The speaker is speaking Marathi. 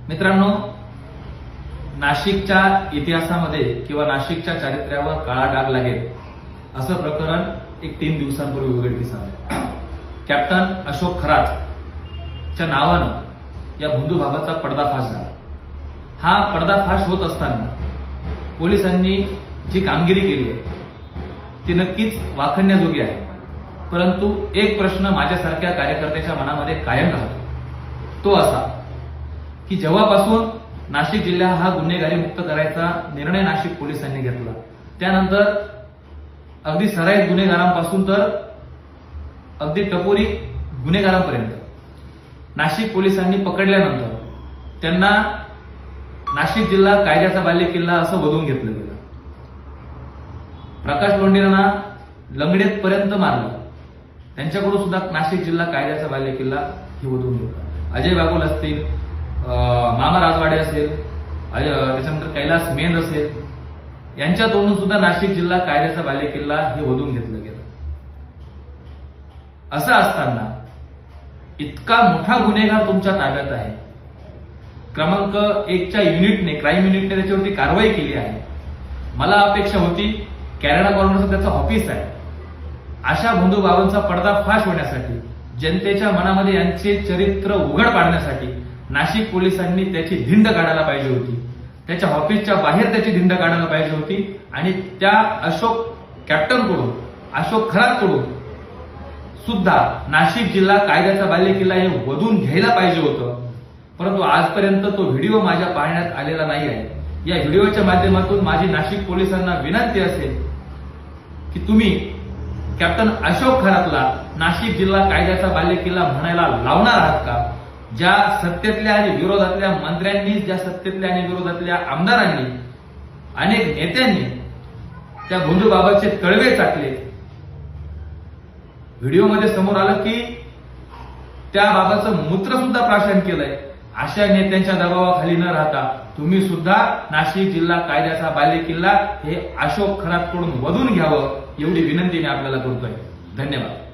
मित्रांनो, नाशिकच्या इतिहासामध्ये किंवा नाशिकच्या चारित्र्यावर काळा डाग लागेल असं प्रकरण एक 3 दिवसांपूर्वी उघडकीस आलं. कॅप्टन अशोक खरातच्या नावानं या भोंदू भागाचा पर्दाफाश झाला. हा पर्दाफाश होत असताना पोलिसांनी जी कामगिरी केली आहे ती नक्कीच वाखण्याजोगी आहे. परंतु एक प्रश्न माझ्यासारख्या कार्यकर्त्याच्या मनामध्ये कायम राहतो, तो असा की जेव्हापासून नाशिक जिल्हा हा गुन्हेगारी मुक्त करायचा निर्णय नाशिक पोलिसांनी घेतला, त्यानंतर अगदी सराईत गुन्हेगारांपासून तर अगदी टपोरी गुन्हेगारांपर्यंत नाशिक पोलिसांनी पकडल्यानंतर त्यांना नाशिक जिल्हा कायद्याचा बालेकिल्ला असं वधून घेतलं गेलं. प्रकाश लोंढेंना लंगडेत पर्यंत मारलं, त्यांच्याकडून सुद्धा नाशिक जिल्हा कायद्याचा बालेकिल्ला हे वधून घेतला. अजय बागुल असतील, मामा राजवाडे असेल, त्याच्यानंतर कैलास मेन असेल, यांच्या तोंडून सुद्धा नाशिक जिल्हा कायद्याचा बालेकिल्ला हे वधून घेतलं गेलं. असं असताना इतका मोठा गुन्हेगार तुमच्या ताब्यात आहे, क्रमांक 1च्या युनिटने, क्राईम युनिटने त्याच्यावरती कारवाई केली आहे. मला अपेक्षा होती कॅरेडा कॉर्नरचं त्याचं ऑफिस आहे, अशा भोंदू बाबांचा पर्दाफाश होण्यासाठी, जनतेच्या मनामध्ये यांचे चरित्र उघड पाडण्यासाठी नाशिक पोलिसांनी त्याची धिंड काढायला पाहिजे होती. त्याच्या ऑफिसच्या बाहेर त्याची धिंड काढायला पाहिजे होती आणि त्या कॅप्टनकडून, अशोक खरातकडून सुद्धा नाशिक जिल्हा कायद्याचा बालेकिल्ला हे वधून घ्यायला पाहिजे होतं. परंतु आजपर्यंत तो व्हिडिओ माझ्या पाहण्यात आलेला नाही आहे. या व्हिडिओच्या माध्यमातून माझी नाशिक पोलिसांना विनंती असेल की तुम्ही कॅप्टन अशोक खरातला नाशिक जिल्हा कायद्याचा बालेकिल्ला म्हणायला लावणार आहात का? ज्या सत्तेतल्या आणि विरोधातल्या मंत्र्यांनी, ज्या सत्तेतल्या आणि विरोधातल्या आमदारांनी, अनेक नेत्यांनी त्या भोंदू बाबाचे तळवे चाटले. व्हिडिओमध्ये समोर आलं की त्या बाबाचं मूत्र सुद्धा प्राशन केलंय. अशा नेत्यांच्या दबावाखाली न राहता तुम्ही सुद्धा नाशिक जिल्हा कायद्याचा बालेकिल्ला हे अशोक खरातकडून वधून घ्यावं, एवढी विनंती मी आपल्याला करतोय. धन्यवाद.